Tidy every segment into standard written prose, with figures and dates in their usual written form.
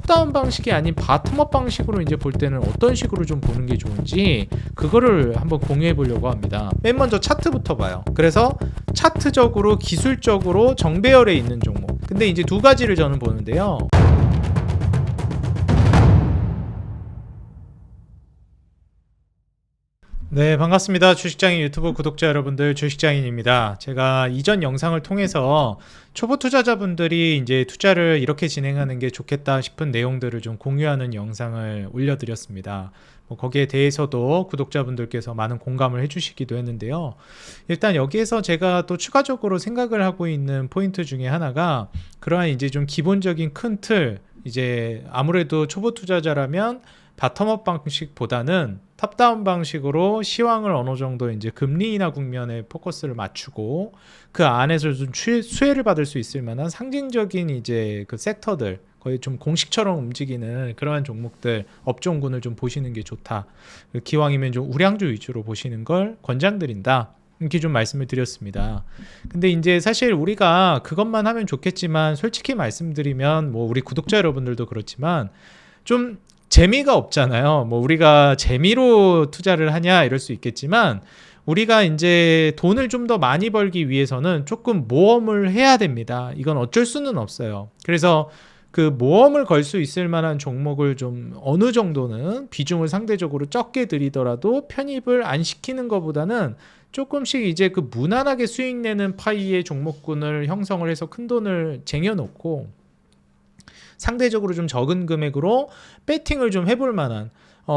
탑다운 방식이 아닌 바텀업 방식으로 이제 볼 때는 어떤 식으로 좀 보는 게 좋은지 그거를 한번 공유해 보려고 합니다. 맨 먼저 차트부터 봐요. 그래서 차트적으로 기술적으로 정배열에 있는 종목. 근데 이제 두 가지를 저는 보는데요. 네, 반갑습니다. 주식장인 유튜브 구독자 여러분들, 주식장인입니다. 제가 이전 영상을 통해서 초보 투자자분들이 이제 투자를 이렇게 진행하는 게 좋겠다 싶은 내용들을 좀 공유하는 영상을 올려드렸습니다. 거기에 대해서도 구독자분들께서 많은 공감을 해주시기도 했는데요. 일단 여기에서 제가 또 추가적으로 생각을 하고 있는 포인트 중에 하나가 그러한 이제 좀 기본적인 큰 틀, 이제 아무래도 초보 투자자라면 바텀업 방식보다는 탑다운 방식으로 시황을 어느 정도 이제 금리 인하 국면에 포커스를 맞추고 그 안에서 좀 수혜를 받을 수 있을 만한 상징적인 이제 그 섹터들, 거의 좀 공식처럼 움직이는 그러한 종목들, 업종군을 좀 보시는 게 좋다. 기왕이면 좀 우량주 위주로 보시는 걸 권장드린다. 이렇게 좀 말씀을 드렸습니다. 근데 이제 사실 우리가 그것만 하면 좋겠지만 솔직히 말씀드리면 뭐 우리 구독자 여러분들도 그렇지만 좀 재미가 없잖아요. 뭐 우리가 재미로 투자를 하냐 이럴 수 있겠지만 우리가 이제 돈을 좀 더 많이 벌기 위해서는 조금 모험을 해야 됩니다. 이건 어쩔 수는 없어요. 그래서 그 모험을 걸 수 있을 만한 종목을 좀 어느 정도는 비중을 상대적으로 적게 들이더라도 편입을 안 시키는 것보다는 조금씩 이제 그 무난하게 수익 내는 파이의 종목군을 형성을 해서 큰 돈을 쟁여놓고 상대적으로 좀 적은 금액으로 배팅을 좀 해볼 만한,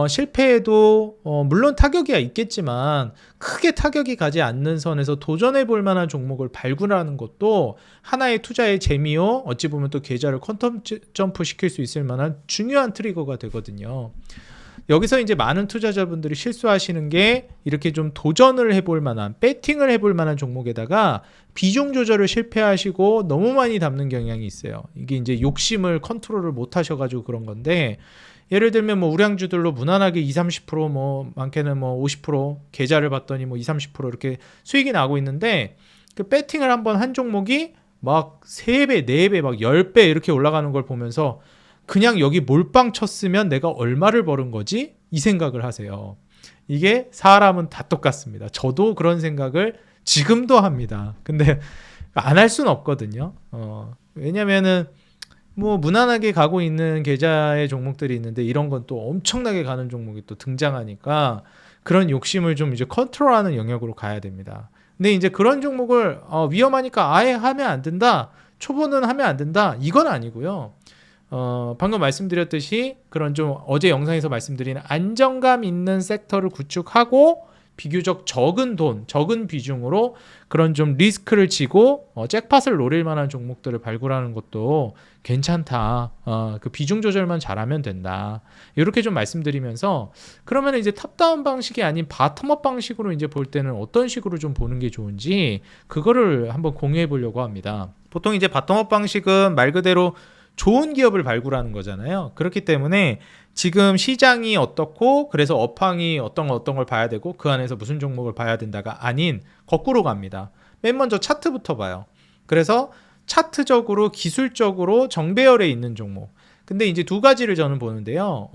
실패해도 물론 타격이 있겠지만 크게 타격이 가지 않는 선에서 도전해 볼 만한 종목을 발굴하는 것도 하나의 투자의 재미요, 어찌 보면 또 계좌를 퀀텀 점프 시킬 수 있을 만한 중요한 트리거가 되거든요. 여기서 이제 많은 투자자분들이 실수하시는 게 이렇게 좀 도전을 해볼 만한, 배팅을 해볼 만한 종목에다가 비중 조절을 실패하시고 너무 많이 담는 경향이 있어요. 이게 이제 욕심을 컨트롤을 못 하셔가지고 그런 건데, 예를 들면 뭐 우량주들로 무난하게 20-30%, 뭐 많게는 뭐 50% 계좌를 봤더니 뭐 20-30% 이렇게 수익이 나고 있는데, 그 배팅을 한번 한 종목이 막 3배, 4배, 막 10배 이렇게 올라가는 걸 보면서 그냥 여기 몰빵 쳤으면 내가 얼마를 버는 거지? 이 생각을 하세요. 이게 사람은 다 똑같습니다. 저도 그런 생각을 지금도 합니다. 근데 안 할 수는 없거든요. 왜냐면은 뭐 무난하게 가고 있는 계좌의 종목들이 있는데 이런 건 또 엄청나게 가는 종목이 또 등장하니까 그런 욕심을 좀 이제 컨트롤하는 영역으로 가야 됩니다. 근데 이제 그런 종목을 위험하니까 아예 하면 안 된다. 초보는 하면 안 된다. 이건 아니고요. 방금 말씀드렸듯이 그런 좀 어제 영상에서 말씀드린 안정감 있는 섹터를 구축하고 비교적 적은 돈, 적은 비중으로 그런 좀 리스크를 지고 잭팟을 노릴 만한 종목들을 발굴하는 것도 괜찮다. 그 비중 조절만 잘하면 된다. 이렇게 좀 말씀드리면서 그러면 이제 탑다운 방식이 아닌 바텀업 방식으로 이제 볼 때는 어떤 식으로 좀 보는 게 좋은지 그거를 한번 공유해 보려고 합니다. 보통 이제 바텀업 방식은 말 그대로 좋은 기업을 발굴하는 거잖아요. 그렇기 때문에 지금 시장이 어떻고 그래서 업황이 어떤 걸 봐야 되고 그 안에서 무슨 종목을 봐야 된다가 아닌 거꾸로 갑니다. 맨 먼저 차트부터 봐요. 그래서 차트적으로 기술적으로 정배열에 있는 종목. 근데 이제 두 가지를 저는 보는데요.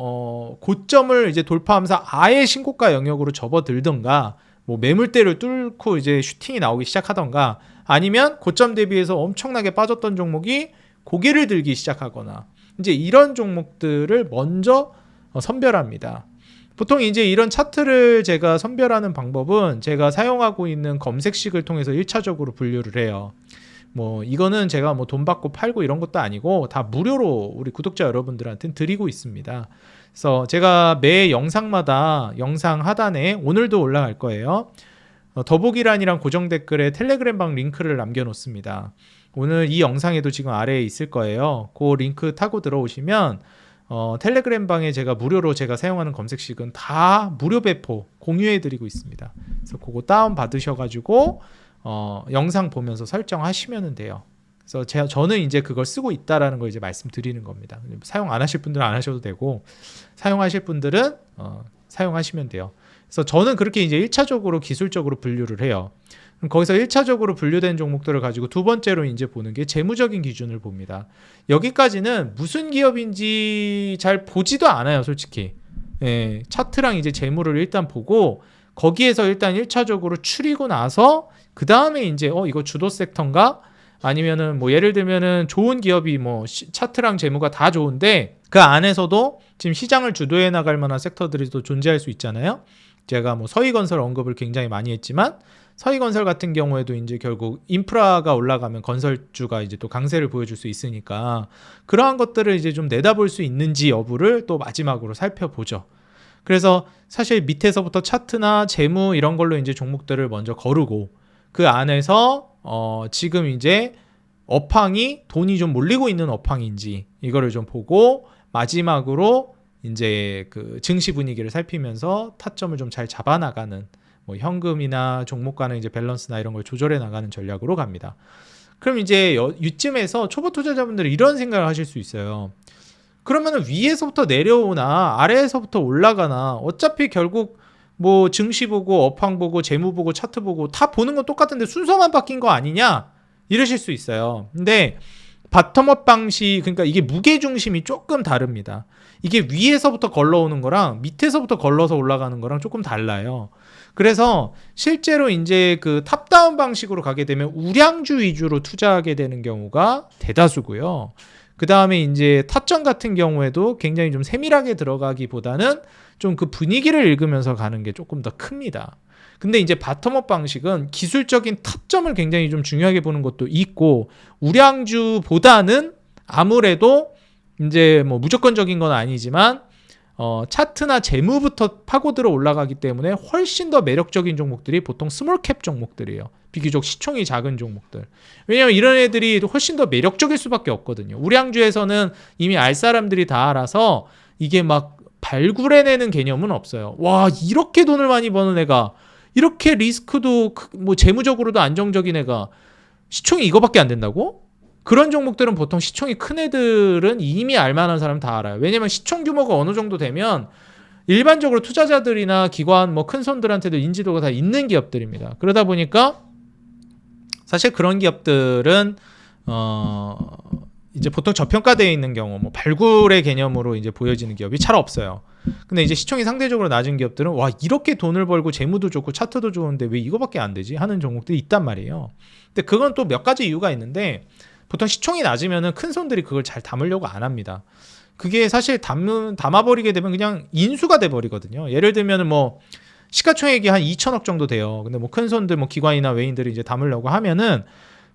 고점을 이제 돌파하면서 아예 신고가 영역으로 접어들던가 뭐 매물대를 뚫고 이제 슈팅이 나오기 시작하던가 아니면 고점 대비해서 엄청나게 빠졌던 종목이 고개를 들기 시작하거나 이제 이런 종목들을 먼저 선별합니다. 보통 이제 이런 차트를 제가 선별하는 방법은 제가 사용하고 있는 검색식을 통해서 1차적으로 분류를 해요. 뭐 이거는 제가 뭐 돈 받고 팔고 이런 것도 아니고 다 무료로 우리 구독자 여러분들한테는 드리고 있습니다. 그래서 제가 매 영상마다 영상 하단에 오늘도 올라갈 거예요. 더보기란이랑 고정 댓글에 텔레그램 방 링크를 남겨놓습니다. 오늘 이 영상에도 지금 아래에 있을 거예요. 그 링크 타고 들어오시면 텔레그램 방에 제가 무료로 제가 사용하는 검색식은 다 무료 배포 공유해드리고 있습니다. 그래서 그거 다운 받으셔가지고 영상 보면서 설정하시면 돼요. 그래서 저는 이제 그걸 쓰고 있다라는 걸 이제 말씀드리는 겁니다. 사용 안 하실 분들은 안 하셔도 되고 사용하실 분들은 사용하시면 돼요. 그래서 저는 그렇게 이제 1차적으로 기술적으로 분류를 해요. 그럼 거기서 1차적으로 분류된 종목들을 가지고 두 번째로 이제 보는 게 재무적인 기준을 봅니다. 여기까지는 무슨 기업인지 잘 보지도 않아요, 솔직히. 예, 차트랑 이제 재무를 일단 보고 거기에서 일단 1차적으로 추리고 나서 그 다음에 이제 이거 주도 섹터인가? 아니면은 뭐 예를 들면은 좋은 기업이 뭐 차트랑 재무가 다 좋은데 그 안에서도 지금 시장을 주도해 나갈 만한 섹터들이 또 존재할 수 있잖아요. 제가 뭐 서희건설 언급을 굉장히 많이 했지만 서희건설 같은 경우에도 이제 결국 인프라가 올라가면 건설주가 이제 또 강세를 보여줄 수 있으니까 그러한 것들을 이제 좀 내다볼 수 있는지 여부를 또 마지막으로 살펴보죠. 그래서 사실 밑에서부터 차트나 재무 이런 걸로 이제 종목들을 먼저 거르고 그 안에서 지금 이제 업황이 돈이 좀 몰리고 있는 업황인지 이거를 좀 보고 마지막으로 이제 그 증시 분위기를 살피면서 타점을 좀 잘 잡아나가는 뭐 현금이나 종목 간의 이제 밸런스나 이런 걸 조절해 나가는 전략으로 갑니다. 그럼 이제 이쯤에서 초보 투자자분들이 이런 생각을 하실 수 있어요. 그러면 위에서부터 내려오나 아래에서부터 올라가나 어차피 결국 뭐 증시 보고 업황 보고 재무 보고 차트 보고 다 보는 건 똑같은데 순서만 바뀐 거 아니냐 이러실 수 있어요. 근데 바텀업 방식, 그러니까 이게 무게 중심이 조금 다릅니다. 이게 위에서부터 걸러오는 거랑 밑에서부터 걸러서 올라가는 거랑 조금 달라요. 그래서 실제로 이제 그 탑다운 방식으로 가게 되면 우량주 위주로 투자하게 되는 경우가 대다수고요. 그 다음에 이제 타점 같은 경우에도 굉장히 좀 세밀하게 들어가기보다는 좀 그 분위기를 읽으면서 가는 게 조금 더 큽니다. 근데 이제 바텀업 방식은 기술적인 타점을 굉장히 좀 중요하게 보는 것도 있고 우량주보다는 아무래도 이제 뭐 무조건적인 건 아니지만 차트나 재무부터 파고들어 올라가기 때문에 훨씬 더 매력적인 종목들이 보통 스몰캡 종목들이에요. 비교적 시총이 작은 종목들. 왜냐하면 이런 애들이 훨씬 더 매력적일 수밖에 없거든요. 우량주에서는 이미 알 사람들이 다 알아서 이게 막 발굴해내는 개념은 없어요. 와, 이렇게 돈을 많이 버는 애가, 이렇게 리스크도 뭐 재무적으로도 안정적인 애가 시총이 이거밖에 안 된다고? 그런 종목들은 보통 시총이 큰 애들은 이미 알만한 사람 다 알아요. 왜냐면 시총 규모가 어느 정도 되면 일반적으로 투자자들이나 기관 뭐 큰 손들한테도 인지도가 다 있는 기업들입니다. 그러다 보니까 사실 그런 기업들은 이제 보통 저평가되어 있는 경우 뭐 발굴의 개념으로 이제 보여지는 기업이 잘 없어요. 근데 이제 시총이 상대적으로 낮은 기업들은 와, 이렇게 돈을 벌고 재무도 좋고 차트도 좋은데 왜 이거밖에 안 되지 하는 종목들이 있단 말이에요. 근데 그건 또 몇 가지 이유가 있는데 보통 시총이 낮으면은 큰 손들이 그걸 잘 담으려고 안 합니다. 그게 사실 담아버리게 되면 그냥 인수가 돼버리거든요. 예를 들면은 뭐 시가총액이 한 2천억 정도 돼요. 근데 뭐 큰 손들 뭐 기관이나 외인들이 이제 담으려고 하면은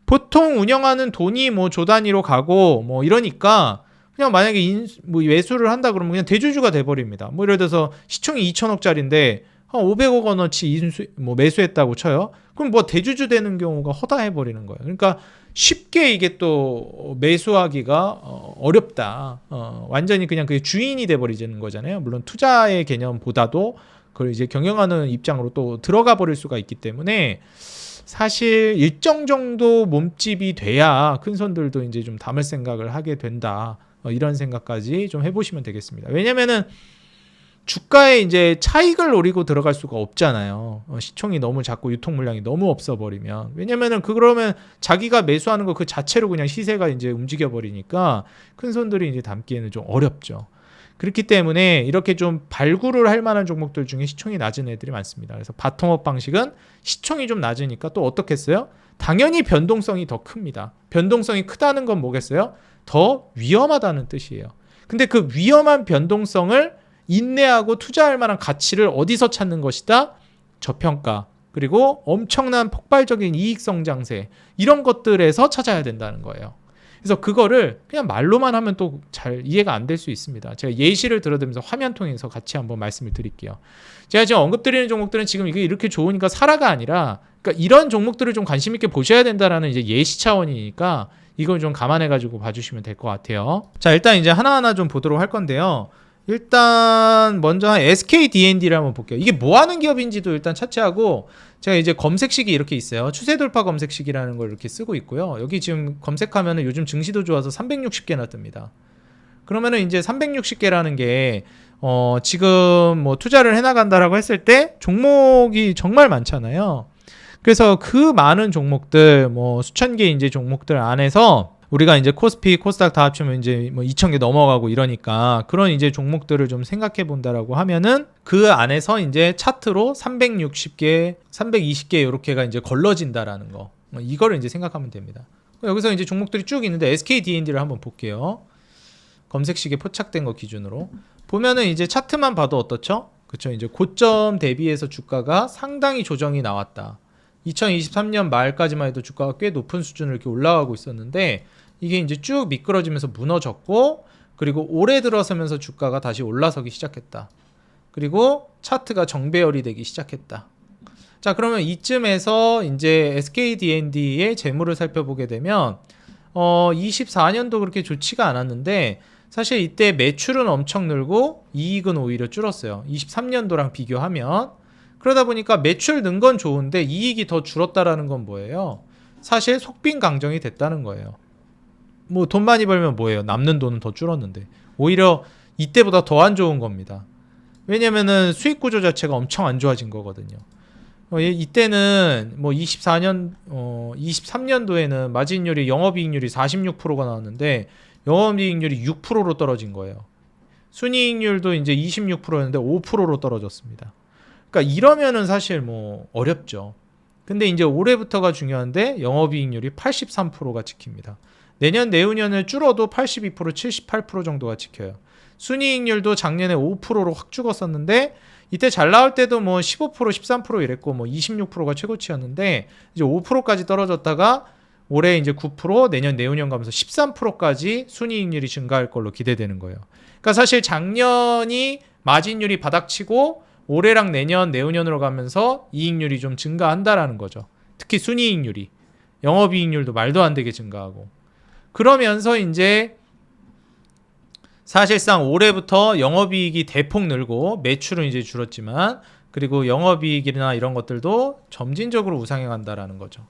보통 운영하는 돈이 뭐 조 단위로 가고 뭐 이러니까 그냥 만약에 뭐 매수를 한다 그러면 그냥 대주주가 돼버립니다. 뭐 예를 들어서 시총이 2천억짜리인데 한 500억 원어치 뭐 매수했다고 쳐요. 그럼 뭐 대주주 되는 경우가 허다해버리는 거예요. 그러니까 쉽게 이게 또 매수하기가 어렵다. 완전히 그냥 그게 주인이 돼버리는 거잖아요. 물론 투자의 개념보다도 그걸 이제 경영하는 입장으로 또 들어가 버릴 수가 있기 때문에 사실 일정 정도 몸집이 돼야 큰 손들도 이제 좀 담을 생각을 하게 된다. 이런 생각까지 좀 해보시면 되겠습니다. 왜냐면은 주가에 이제 차익을 노리고 들어갈 수가 없잖아요. 시총이 너무 작고 유통 물량이 너무 없어 버리면. 왜냐면은 그러면 자기가 매수하는 거 그 자체로 그냥 시세가 이제 움직여 버리니까 큰 손들이 이제 담기에는 좀 어렵죠. 그렇기 때문에 이렇게 좀 발굴을 할 만한 종목들 중에 시총이 낮은 애들이 많습니다. 그래서 바텀업 방식은 시총이 좀 낮으니까 또 어떻겠어요? 당연히 변동성이 더 큽니다. 변동성이 크다는 건 뭐겠어요? 더 위험하다는 뜻이에요. 근데 그 위험한 변동성을 인내하고 투자할 만한 가치를 어디서 찾는 것이다? 저평가, 그리고 엄청난 폭발적인 이익 성장세, 이런 것들에서 찾아야 된다는 거예요. 그래서 그거를 그냥 말로만 하면 또 잘 이해가 안 될 수 있습니다. 제가 예시를 들어드리면서 화면 통해서 같이 한번 말씀을 드릴게요. 제가 지금 언급드리는 종목들은 지금 이게 이렇게 좋으니까 사라가 아니라, 그러니까 이런 종목들을 좀 관심 있게 보셔야 된다라는 이제 예시 차원이니까 이걸 좀 감안해가지고 봐주시면 될 것 같아요. 자, 일단 이제 하나하나 좀 보도록 할 건데요. 일단 먼저 SKD&D를 한번 볼게요. 이게 뭐 하는 기업인지도 일단 차치하고, 제가 이제 검색식이 이렇게 있어요. 추세 돌파 검색식이라는 걸 이렇게 쓰고 있고요. 여기 지금 검색하면은 요즘 증시도 좋아서 360개나 뜹니다. 그러면은 이제 360개라는 게 지금 뭐 투자를 해나간다라고 했을 때 종목이 정말 많잖아요. 그래서 그 많은 종목들 뭐 수천 개 이제 종목들 안에서 우리가 이제 코스피, 코스닥 다 합치면 이제 뭐 2,000개 넘어가고 이러니까 그런 이제 종목들을 좀 생각해 본다라고 하면은 그 안에서 이제 차트로 360개, 320개 이렇게가 이제 걸러진다라는 거. 이거를 이제 생각하면 됩니다. 여기서 이제 종목들이 쭉 있는데 SKD&D를 한번 볼게요. 검색식에 포착된 거 기준으로 보면은 이제 차트만 봐도 어떻죠? 그렇죠. 이제 고점 대비해서 주가가 상당히 조정이 나왔다. 2023년 말까지만 해도 주가가 꽤 높은 수준을 이렇게 올라가고 있었는데 이게 이제 쭉 미끄러지면서 무너졌고 그리고 올해 들어서면서 주가가 다시 올라서기 시작했다. 그리고 차트가 정배열이 되기 시작했다. 자, 그러면 이쯤에서 이제 SKD&D의 재물을 살펴보게 되면 24년도 그렇게 좋지가 않았는데 사실 이때 매출은 엄청 늘고 이익은 오히려 줄었어요. 23년도랑 비교하면. 그러다 보니까 매출 는 건 좋은데 이익이 더 줄었다라는 건 뭐예요? 사실 속빈 강정이 됐다는 거예요. 뭐 돈 많이 벌면 뭐예요? 남는 돈은 더 줄었는데 오히려 이때보다 더 안 좋은 겁니다. 왜냐면은 수익 구조 자체가 엄청 안 좋아진 거거든요. 이때는 뭐 23년도에는 마진율이 영업이익률이 46%가 나왔는데 영업이익률이 6%로 떨어진 거예요. 순이익률도 이제 26%였는데 5%로 떨어졌습니다. 그러니까 이러면은 사실 뭐 어렵죠. 근데 이제 올해부터가 중요한데 영업이익률이 83%가 지킵니다. 내년 내후년을 줄어도 82%, 78% 정도가 지켜요. 순이익률도 작년에 5%로 확 죽었었는데 이때 잘 나올 때도 뭐 15%, 13% 이랬고 뭐 26%가 최고치였는데 이제 5%까지 떨어졌다가 올해 이제 9%, 내년 내후년 가면서 13%까지 순이익률이 증가할 걸로 기대되는 거예요. 그러니까 사실 작년이 마진율이 바닥치고 올해랑 내년, 내후년으로 가면서 이익률이 좀 증가한다라는 거죠. 특히 순이익률이. 영업이익률도 말도 안 되게 증가하고. 그러면서 이제 사실상 올해부터 영업이익이 대폭 늘고 매출은 이제 줄었지만 그리고 영업이익이나 이런 것들도 점진적으로 우상해 간다라는 거죠.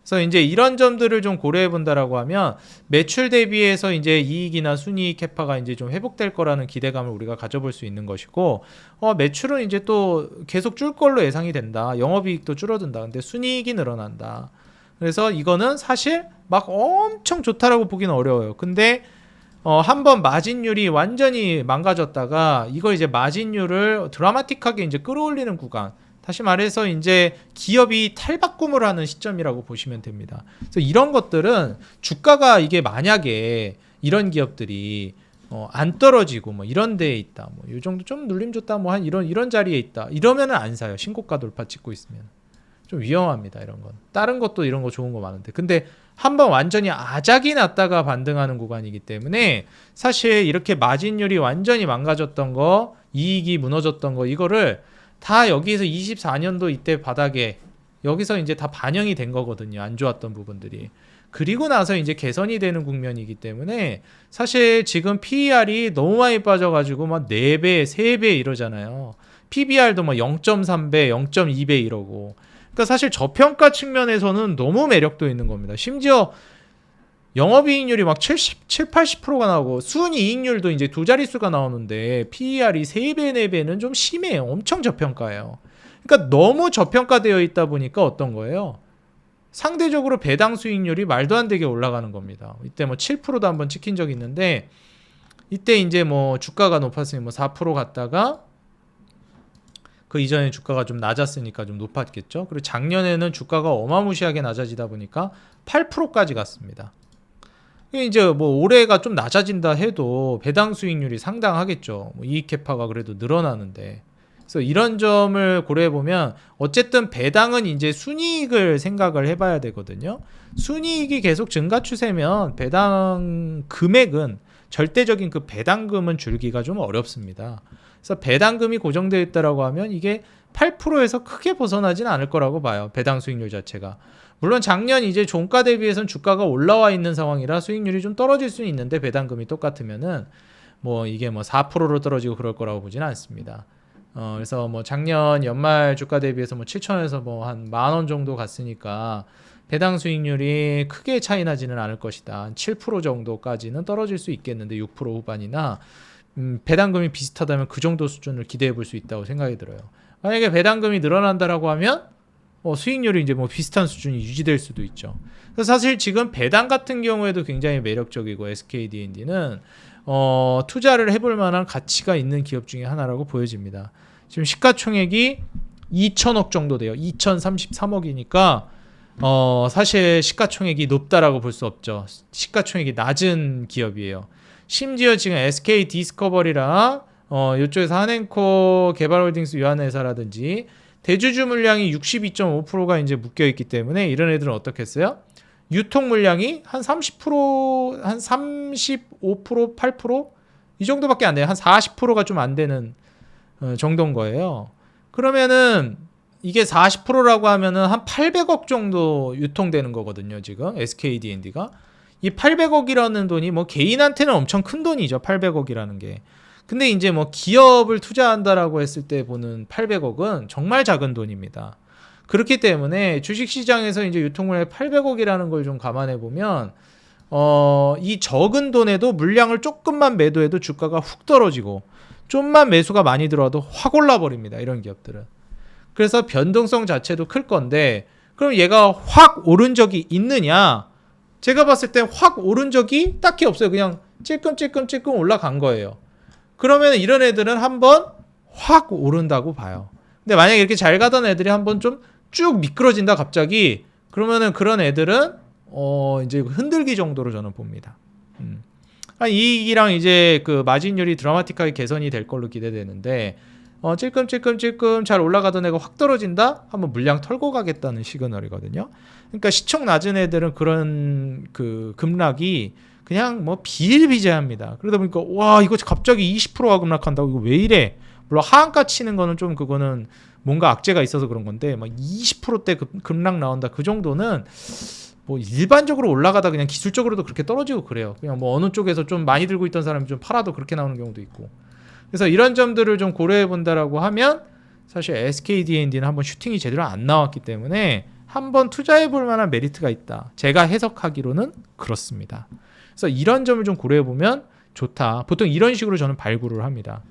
그래서 이제 이런 점들을 좀 고려해 본다라고 하면 매출 대비해서 이제 이익이나 순이익 캐파가 이제 좀 회복될 거라는 기대감을 우리가 가져볼 수 있는 것이고 매출은 이제 또 계속 줄 걸로 예상이 된다. 영업이익도 줄어든다. 근데 순이익이 늘어난다. 그래서 이거는 사실 막 엄청 좋다라고 보기는 어려워요. 근데 한번 마진율이 완전히 망가졌다가 이걸 이제 마진율을 드라마틱하게 이제 끌어올리는 구간, 다시 말해서 이제 기업이 탈바꿈을 하는 시점이라고 보시면 됩니다. 그래서 이런 것들은 주가가 이게 만약에 이런 기업들이 안 떨어지고 뭐 이런 데에 있다, 뭐 이 정도 좀 눌림 줬다, 뭐 한 이런 자리에 있다, 이러면은 안 사요. 신고가 돌파 찍고 있으면 좀 위험합니다. 이런 건 다른 것도 이런 거 좋은 거 많은데, 근데 한번 완전히 아작이 났다가 반등하는 구간이기 때문에 사실 이렇게 마진율이 완전히 망가졌던 거, 이익이 무너졌던 거, 이거를 다 여기에서 24년도 이때 바닥에 여기서 이제 다 반영이 된 거거든요. 안 좋았던 부분들이. 그리고 나서 이제 개선이 되는 국면이기 때문에 사실 지금 PER이 너무 많이 빠져가지고 막 4배, 3배 이러잖아요. PBR도 뭐 0.3배, 0.2배 이러고. 그러니까 사실 저평가 측면에서는 너무 매력도 있는 겁니다. 심지어 영업이익률이 막 70, 80%가 나오고 순이익률도 이제 두 자릿수가 나오는데 PER이 3배, 4배는 좀 심해요. 엄청 저평가예요. 그러니까 너무 저평가되어 있다 보니까 어떤 거예요? 상대적으로 배당 수익률이 말도 안 되게 올라가는 겁니다. 이때 뭐 7%도 한번 찍힌 적이 있는데 이때 이제 뭐 주가가 높았으니 뭐 4% 갔다가 그 이전에 주가가 좀 낮았으니까 좀 높았겠죠. 그리고 작년에는 주가가 어마무시하게 낮아지다 보니까 8%까지 갔습니다. 이제 뭐 올해가 좀 낮아진다 해도 배당 수익률이 상당하겠죠. 뭐 이익 캐파가 그래도 늘어나는데. 그래서 이런 점을 고려해 보면 어쨌든 배당은 이제 순이익을 생각을 해봐야 되거든요. 순이익이 계속 증가 추세면 배당 금액은, 절대적인 그 배당금은 줄기가 좀 어렵습니다. 그래서 배당금이 고정되어 있다라고 하면 이게 8%에서 크게 벗어나지는 않을 거라고 봐요. 배당 수익률 자체가. 물론 작년 이제 종가 대비해서는 주가가 올라와 있는 상황이라 수익률이 좀 떨어질 수는 있는데 배당금이 똑같으면은 뭐 이게 뭐 4%로 떨어지고 그럴 거라고 보지는 않습니다. 그래서 뭐 작년 연말 주가 대비해서 뭐 7천원에서 뭐 한 10,000원 정도 갔으니까 배당 수익률이 크게 차이 나지는 않을 것이다. 한 7% 정도까지는 떨어질 수 있겠는데 6% 후반이나 배당금이 비슷하다면 그 정도 수준을 기대해 볼 수 있다고 생각이 들어요. 만약에 배당금이 늘어난다라고 하면 수익률이 이제 뭐 비슷한 수준이 유지될 수도 있죠. 그래서 사실 지금 배당 같은 경우에도 굉장히 매력적이고 SKD&D는 투자를 해볼 만한 가치가 있는 기업 중에 하나라고 보여집니다. 지금 시가총액이 2천억 정도 돼요. 2,033억이니까 사실 시가총액이 높다라고 볼 수 없죠. 시가총액이 낮은 기업이에요. 심지어 지금 SK 디스커버리랑 이쪽에서 한행코 개발홀딩스 유한회사라든지 대주주 물량이 62.5%가 이제 묶여 있기 때문에 이런 애들은 어떻게 했어요? 유통 물량이 한 30%, 한 35%, 8%이 정도밖에 안 돼요. 한 40%가 좀 안 되는 정도인 거예요. 그러면은 이게 40%라고 하면은 한 800억 정도 유통되는 거거든요. 지금 SKD&D가 이 800억이라는 돈이 뭐 개인한테는 엄청 큰 돈이죠. 800억이라는 게. 근데 이제 뭐 기업을 투자한다라고 했을 때 보는 800억은 정말 작은 돈입니다. 그렇기 때문에 주식시장에서 이제 유통물량 800억이라는 걸 좀 감안해 보면 이 적은 돈에도 물량을 조금만 매도해도 주가가 훅 떨어지고 좀만 매수가 많이 들어와도 확 올라버립니다. 이런 기업들은. 그래서 변동성 자체도 클 건데 그럼 얘가 확 오른 적이 있느냐? 제가 봤을 때 확 오른 적이 딱히 없어요. 그냥 찔끔찔끔 올라간 거예요. 그러면 이런 애들은 한번 확 오른다고 봐요. 근데 만약에 이렇게 잘 가던 애들이 한번 좀 쭉 미끄러진다 갑자기 그러면은 그런 애들은 이제 흔들기 정도로 저는 봅니다. 이익이랑 이제 그 마진율이 드라마틱하게 개선이 될 걸로 기대되는데 찔끔 잘 올라가던 애가 확 떨어진다? 한번 물량 털고 가겠다는 시그널이거든요. 그러니까 시총 낮은 애들은 그런 그 급락이 그냥 뭐 비일비재합니다. 그러다 보니까 와 이거 갑자기 20%가 급락한다고 이거 왜 이래? 물론 하한가 치는 거는 좀 그거는 뭔가 악재가 있어서 그런 건데 막 20%대 급락 나온다 그 정도는 뭐 일반적으로 올라가다 그냥 기술적으로도 그렇게 떨어지고 그래요. 그냥 뭐 어느 쪽에서 좀 많이 들고 있던 사람이 좀 팔아도 그렇게 나오는 경우도 있고. 그래서 이런 점들을 좀 고려해 본다라고 하면 사실 SKD&D는 한번 슈팅이 제대로 안 나왔기 때문에 한번 투자해 볼 만한 메리트가 있다. 제가 해석하기로는 그렇습니다. 그래서 이런 점을 좀 고려해 보면 좋다. 보통 이런 식으로 저는 발굴을 합니다.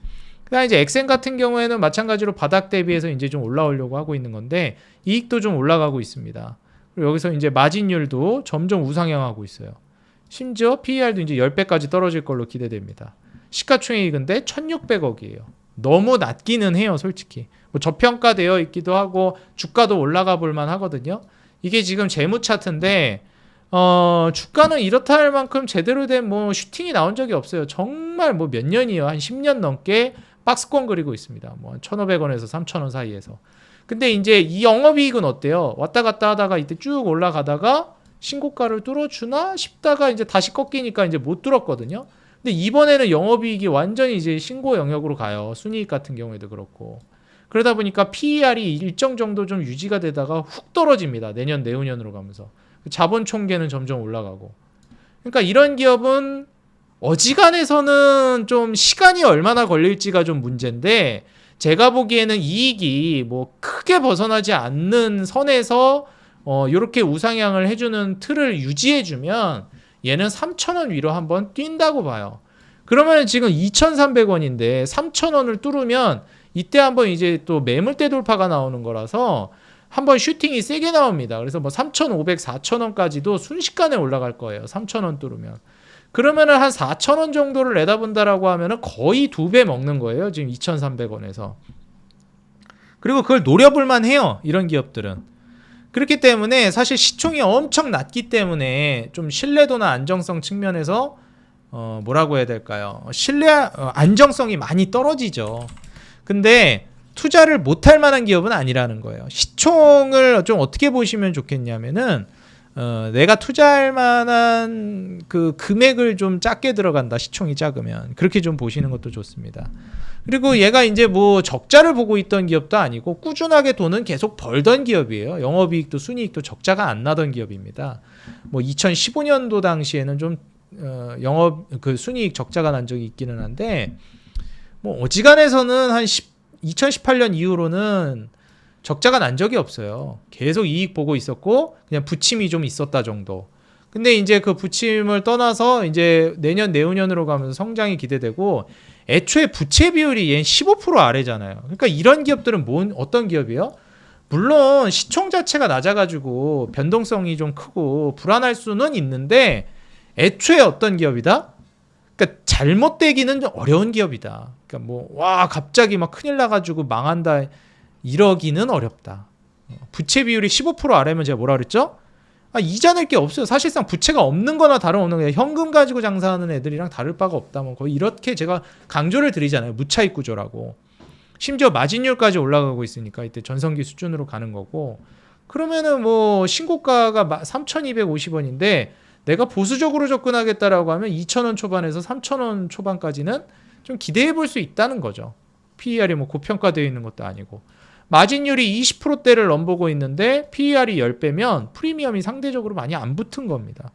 그다음 이제 엑센 같은 경우에는 마찬가지로 바닥 대비해서 이제 좀 올라오려고 하고 있는 건데 이익도 좀 올라가고 있습니다. 그리고 여기서 이제 마진율도 점점 우상향하고 있어요. 심지어 PER도 이제 10배까지 떨어질 걸로 기대됩니다. 시가총액이 근데 1,600억이에요. 너무 낮기는 해요, 솔직히. 뭐 저평가되어 있기도 하고 주가도 올라가 볼 만하거든요. 이게 지금 재무 차트인데 주가는 이렇다 할 만큼 제대로 된 뭐 슈팅이 나온 적이 없어요. 정말 뭐 몇 년이요. 한 10년 넘게 박스권 그리고 있습니다. 뭐 1,500원에서 3,000원 사이에서. 근데 이제 이 영업이익은 어때요? 왔다 갔다 하다가 이때 쭉 올라가다가 신고가를 뚫어주나 싶다가 이제 다시 꺾이니까 이제 못 뚫었거든요. 근데 이번에는 영업이익이 완전히 이제 신고 영역으로 가요. 순이익 같은 경우에도 그렇고. 그러다 보니까 PER이 일정 정도 좀 유지가 되다가 훅 떨어집니다. 내년, 내후년으로 가면서. 자본 총계는 점점 올라가고. 그러니까 이런 기업은 어지간해서는 좀 시간이 얼마나 걸릴지가 좀 문제인데 제가 보기에는 이익이 뭐 크게 벗어나지 않는 선에서 이렇게 우상향을 해주는 틀을 유지해주면 얘는 3,000원 위로 한번 뛴다고 봐요. 그러면 지금 2,300원인데 3,000원을 뚫으면 이때 한번 이제 또 매물대 돌파가 나오는 거라서 한번 슈팅이 세게 나옵니다. 그래서 뭐 3,500, 4,000원까지도 순식간에 올라갈 거예요. 3,000원 뚫으면. 그러면은 한 4,000원 정도를 내다본다라고 하면은 거의 2배 먹는 거예요. 지금 2,300원에서. 그리고 그걸 노려볼만 해요. 이런 기업들은. 그렇기 때문에 사실 시총이 엄청 낮기 때문에 좀 신뢰도나 안정성 측면에서 뭐라고 해야 될까요? 안정성이 많이 떨어지죠. 근데 투자를 못할 만한 기업은 아니라는 거예요. 시총을 좀 어떻게 보시면 좋겠냐면은 내가 투자할 만한 그 금액을 좀 작게 들어간다. 시총이 작으면 그렇게 좀 보시는 것도 좋습니다. 그리고 얘가 이제 뭐 적자를 보고 있던 기업도 아니고 꾸준하게 돈은 계속 벌던 기업이에요. 영업이익도 순이익도 적자가 안 나던 기업입니다. 뭐 2015년도 당시에는 좀 영업 그 순이익 적자가 난 적이 있기는 한데 뭐 어지간해서는 한 2018년 이후로는 적자가 난 적이 없어요. 계속 이익 보고 있었고 그냥 부침이 좀 있었다 정도. 근데 이제 그 부침을 떠나서 이제 내년 내후년으로 가면서 성장이 기대되고 애초에 부채 비율이 얘는 15% 아래잖아요. 그러니까 이런 기업들은 어떤 기업이에요? 물론 시총 자체가 낮아가지고 변동성이 좀 크고 불안할 수는 있는데 애초에 어떤 기업이다? 그러니까 잘못되기는 좀 어려운 기업이다. 그러니까 뭐 와 갑자기 막 큰일 나가지고 망한다 이러기는 어렵다. 부채 비율이 15% 아래면 제가 뭐라 그랬죠? 이자 낼 게 없어요. 사실상 부채가 없는 거나 다름없는 거예요. 현금 가지고 장사하는 애들이랑 다를 바가 없다. 뭐 거의 이렇게 제가 강조를 드리잖아요. 무차익 구조라고. 심지어 마진율까지 올라가고 있으니까 이때 전성기 수준으로 가는 거고. 그러면은 뭐 신고가가 3,250원인데 내가 보수적으로 접근하겠다라고 하면 2,000원 초반에서 3,000원 초반까지는 좀 기대해 볼 수 있다는 거죠. PER이 뭐 고평가되어 있는 것도 아니고. 마진율이 20%대를 넘보고 있는데 PER이 10배면 프리미엄이 상대적으로 많이 안 붙은 겁니다.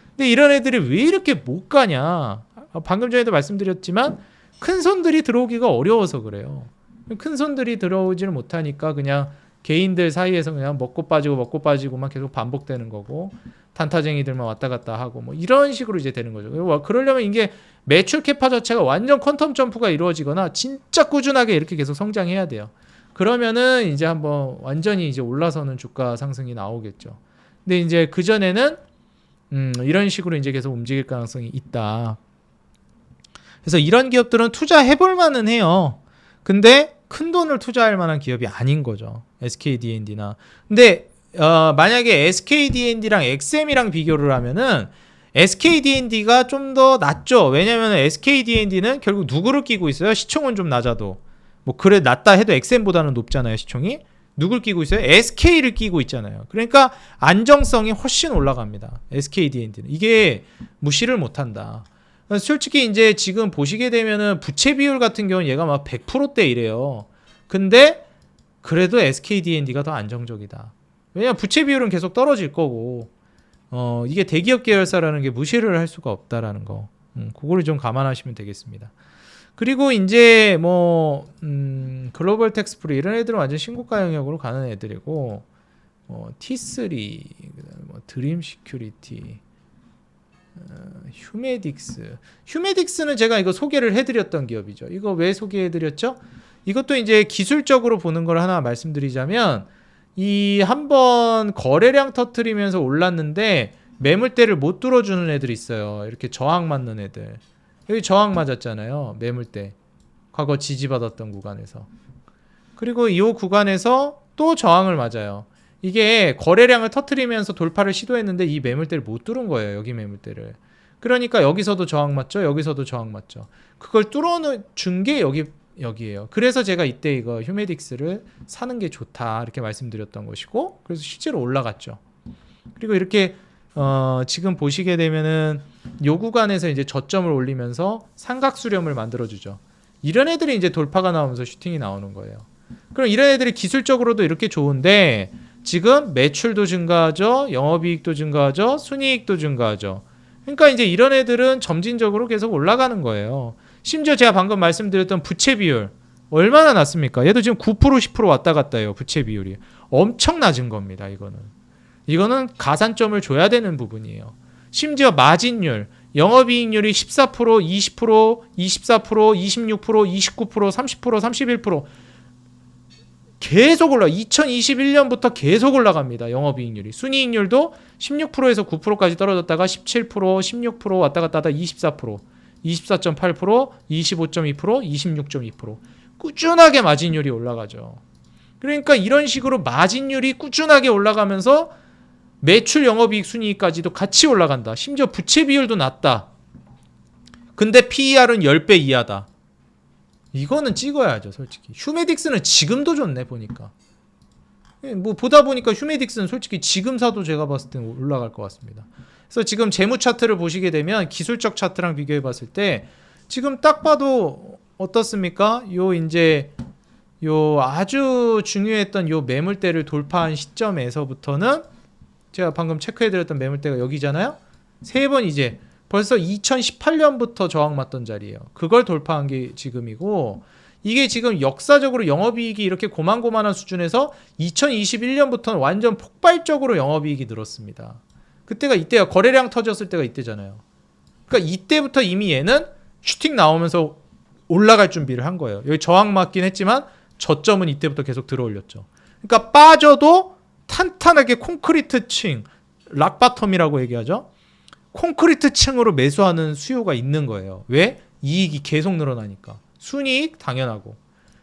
근데 이런 애들이 왜 이렇게 못 가냐? 방금 전에도 말씀드렸지만 큰 손들이 들어오기가 어려워서 그래요. 큰 손들이 들어오지를 못하니까 그냥 개인들 사이에서 그냥 먹고 빠지고만 계속 반복되는 거고 단타쟁이들만 왔다 갔다 하고 뭐 이런 식으로 이제 되는 거죠. 그러려면 이게 매출 캐파 자체가 완전 퀀텀 점프가 이루어지거나 진짜 꾸준하게 이렇게 계속 성장해야 돼요. 그러면은 이제 한번 완전히 이제 올라서는 주가 상승이 나오겠죠. 근데 이제 그 전에는 이런 식으로 이제 계속 움직일 가능성이 있다. 그래서 이런 기업들은 투자해볼 만은 해요. 근데 큰 돈을 투자할 만한 기업이 아닌 거죠. SKD&D나. 근데 만약에 SKD&D랑 XM이랑 비교를 하면은 SKD&D가 좀 더 낫죠. 왜냐면 SKD&D는 결국 누구를 끼고 있어요? 시총은 좀 낮아도. 뭐 그래 낮다 해도 XM보다는 높잖아요. 시총이. 누굴 끼고 있어요? SK를 끼고 있잖아요. 그러니까 안정성이 훨씬 올라갑니다. SKD&D는. 이게 무시를 못한다. 솔직히 이제 지금 보시게 되면은 부채 비율 같은 경우는 얘가 막 100%대 이래요. 근데 그래도 SKD&D가 더 안정적이다. 왜냐면 부채 비율은 계속 떨어질 거고 이게 대기업 계열사라는 게 무시를 할 수가 없다라는 거. 그거를 좀 감안하시면 되겠습니다. 그리고 이제 뭐 글로벌 텍스프리 이런 애들은 완전 신고가 영역으로 가는 애들이고 T3, 뭐 드림 시큐리티, 휴메딕스는 제가 이거 소개를 해드렸던 기업이죠. 이거 왜 소개해드렸죠? 이것도 이제 기술적으로 보는 걸 하나 말씀드리자면 이 한번 거래량 터트리면서 올랐는데 매물대를 못 뚫어주는 애들이 있어요. 이렇게 저항 맞는 애들. 여기 저항 맞았잖아요. 매물대. 과거 지지받았던 구간에서. 그리고 이 구간에서 또 저항을 맞아요. 이게 거래량을 터트리면서 돌파를 시도했는데 이 매물대를 못 뚫은 거예요. 여기 매물대를. 그러니까 여기서도 저항 맞죠. 여기서도 저항 맞죠. 그걸 뚫어준 게 여기예요. 그래서 제가 이때 이거 휴메딕스를 사는 게 좋다 이렇게 말씀드렸던 것이고 그래서 실제로 올라갔죠. 그리고 이렇게 지금 보시게 되면은 요 구간에서 이제 저점을 올리면서 삼각 수렴을 만들어주죠. 이런 애들이 이제 돌파가 나오면서 슈팅이 나오는 거예요. 그럼 이런 애들이 기술적으로도 이렇게 좋은데 지금 매출도 증가하죠, 영업이익도 증가하죠, 순이익도 증가하죠. 그러니까 이제 이런 애들은 점진적으로 계속 올라가는 거예요. 심지어 제가 방금 말씀드렸던 부채 비율 얼마나 낮습니까? 얘도 지금 9% 10% 왔다 갔다 해요. 부채 비율이 엄청 낮은 겁니다. 이거는 가산점을 줘야 되는 부분이에요. 심지어 마진율, 영업이익률이 14%, 20%, 24%, 26%, 29%, 30%, 31% 계속 올라. 2021년부터 계속 올라갑니다. 영업이익률이. 순이익률도 16%에서 9%까지 떨어졌다가 17%, 16% 왔다 갔다 하다 24%, 24.8%, 25.2%, 26.2% 꾸준하게 마진율이 올라가죠. 그러니까 이런 식으로 마진율이 꾸준하게 올라가면서 매출, 영업이익, 순이익까지도 같이 올라간다. 심지어 부채 비율도 낮다. 근데 PER은 10배 이하다. 이거는 찍어야죠, 솔직히. 휴메딕스는 지금도 좋네, 보니까. 뭐 보다 보니까 휴메딕스는 솔직히 지금 사도 제가 봤을 때는 올라갈 것 같습니다. 그래서 지금 재무 차트를 보시게 되면 기술적 차트랑 비교해 봤을 때 지금 딱 봐도 어떻습니까? 요 아주 중요했던 요 매물대를 돌파한 시점에서부터는 제가 방금 체크해드렸던 매물대가 여기잖아요. 세 번 이제 벌써 2018년부터 저항 맞던 자리예요. 그걸 돌파한 게 지금이고 이게 지금 역사적으로 영업이익이 이렇게 고만고만한 수준에서 2021년부터는 완전 폭발적으로 영업이익이 늘었습니다. 그때가 이때야. 거래량 터졌을 때가 이때잖아요. 그러니까 이때부터 이미 얘는 슈팅 나오면서 올라갈 준비를 한 거예요. 여기 저항 맞긴 했지만 저점은 이때부터 계속 들어 올렸죠. 그러니까 빠져도 탄탄하게 콘크리트 층, 락바텀이라고 얘기하죠. 콘크리트 층으로 매수하는 수요가 있는 거예요. 왜? 이익이 계속 늘어나니까. 순이익 당연하고.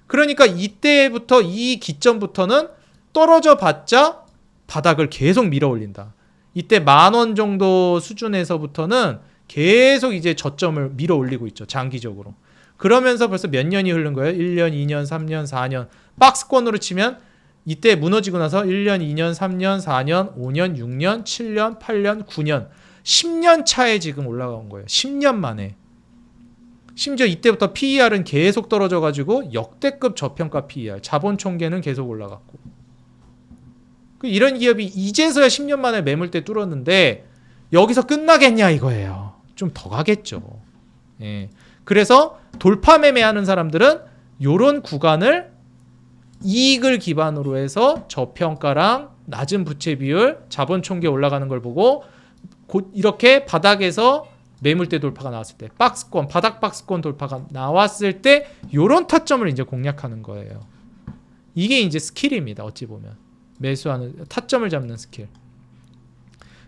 그러니까 이때부터 이 기점부터는 떨어져 봤자 바닥을 계속 밀어 올린다. 이때 10,000원 정도 수준에서부터는 계속 이제 저점을 밀어 올리고 있죠. 장기적으로. 그러면서 벌써 몇 년이 흐른 거예요? 1년, 2년, 3년, 4년. 박스권으로 치면 이때 무너지고 나서 1년, 2년, 3년, 4년, 5년, 6년, 7년, 8년, 9년. 10년 차에 지금 올라간 거예요. 10년 만에. 심지어 이때부터 PER은 계속 떨어져가지고 역대급 저평가 PER. 자본 총계는 계속 올라갔고. 이런 기업이 이제서야 10년 만에 매물대 뚫었는데 여기서 끝나겠냐 이거예요. 좀 더 가겠죠. 예. 그래서 돌파 매매하는 사람들은 이런 구간을 이익을 기반으로 해서 저평가랑 낮은 부채 비율, 자본 총계 올라가는 걸 보고 곧 이렇게 바닥에서 매물대 돌파가 나왔을 때, 박스권, 바닥 박스권 돌파가 나왔을 때 이런 타점을 이제 공략하는 거예요. 이게 이제 스킬입니다. 어찌 보면 매수하는 타점을 잡는 스킬.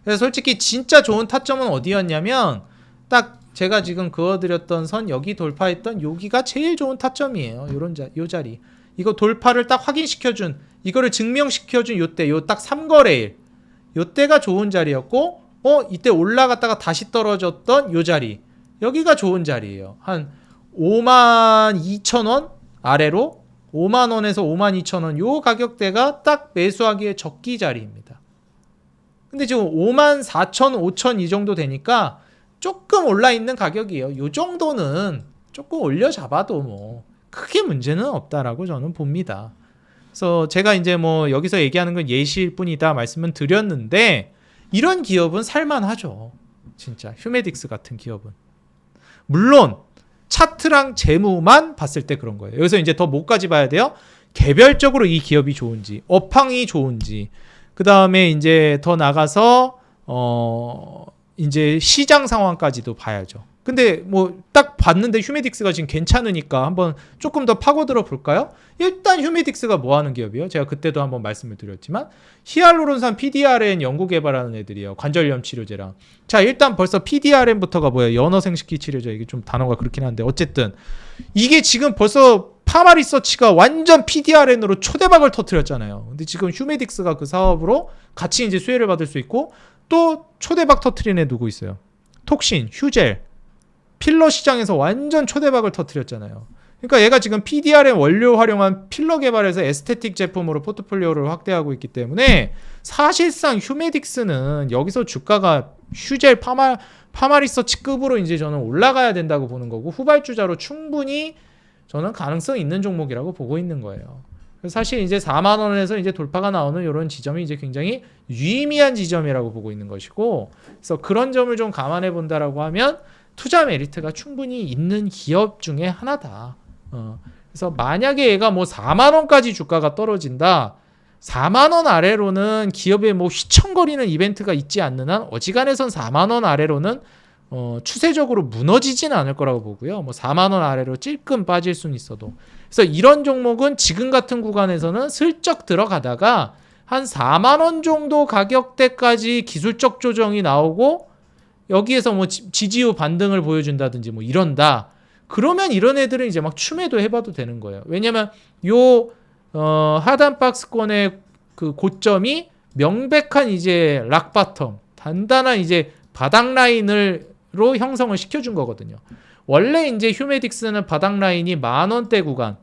그래서 솔직히 진짜 좋은 타점은 어디였냐면 딱 제가 지금 그어드렸던 선 여기 돌파했던 여기가 제일 좋은 타점이에요. 요 자리. 이거 돌파를 딱 확인시켜준, 이거를 증명시켜준 요때, 요 딱 3거래일. 요때가 좋은 자리였고, 이때 올라갔다가 다시 떨어졌던 요 자리. 여기가 좋은 자리예요. 한 52,000원 아래로 50,000원에서 52,000원 요 가격대가 딱 매수하기에 적기 자리입니다. 근데 지금 54,000, 5,000 이 정도 되니까 조금 올라있는 가격이에요. 요 정도는 조금 올려 잡아도 뭐 크게 문제는 없다라고 저는 봅니다. 그래서 제가 이제 뭐 여기서 얘기하는 건 예시일 뿐이다 말씀은 드렸는데 이런 기업은 살만하죠. 진짜 휴메딕스 같은 기업은. 물론 차트랑 재무만 봤을 때 그런 거예요. 여기서 이제 더 뭐까지 봐야 돼요? 개별적으로 이 기업이 좋은지, 업황이 좋은지, 그 다음에 이제 더 나가서 이제 시장 상황까지도 봐야죠. 근데 뭐 딱 봤는데 휴메딕스가 지금 괜찮으니까 한번 조금 더 파고들어 볼까요? 일단 휴메딕스가 뭐 하는 기업이에요? 제가 그때도 한번 말씀을 드렸지만 히알루론산 PDRN 연구 개발하는 애들이에요. 관절염 치료제랑. 자, 일단 벌써 PDRN부터가 뭐예요? 연어 생식기 치료제. 이게 좀 단어가 그렇긴 한데 어쨌든 이게 지금 벌써 파마 리서치가 완전 PDRN으로 초대박을 터뜨렸잖아요. 근데 지금 휴메딕스가 그 사업으로 같이 이제 수혜를 받을 수 있고 또 초대박 터뜨린 애 누구 있어요? 톡신, 휴젤, 필러 시장에서 완전 초대박을 터뜨렸잖아요. 그러니까 얘가 지금 PDRN 원료 활용한 필러 개발해서 에스테틱 제품으로 포트폴리오를 확대하고 있기 때문에 사실상 휴메딕스는 여기서 주가가 휴젤 파마 리서치급으로 이제 저는 올라가야 된다고 보는 거고 후발주자로 충분히 저는 가능성 있는 종목이라고 보고 있는 거예요. 사실 이제 4만 원에서 이제 돌파가 나오는 이런 지점이 이제 굉장히 유의미한 지점이라고 보고 있는 것이고, 그래서 그런 점을 좀 감안해 본다라고 하면 투자 메리트가 충분히 있는 기업 중에 하나다. 그래서 만약에 얘가 뭐 4만 원까지 주가가 떨어진다, 4만 원 아래로는 기업에 뭐 휘청거리는 이벤트가 있지 않는 한 어지간해선 4만 원 아래로는 추세적으로 무너지진 않을 거라고 보고요. 뭐 4만 원 아래로 찔끔 빠질 수는 있어도. 그래서 이런 종목은 지금 같은 구간에서는 슬쩍 들어가다가 한 4만 원 정도 가격대까지 기술적 조정이 나오고 여기에서 뭐 지지후 반등을 보여준다든지 뭐 이런다. 그러면 이런 애들은 이제 막 추매도 해봐도 되는 거예요. 왜냐면 요 하단 박스권의 그 고점이 명백한 이제 락바텀, 단단한 이제 바닥 라인으로 형성을 시켜준 거거든요. 원래 이제 휴메딕스는 바닥 라인이 10,000원대 구간,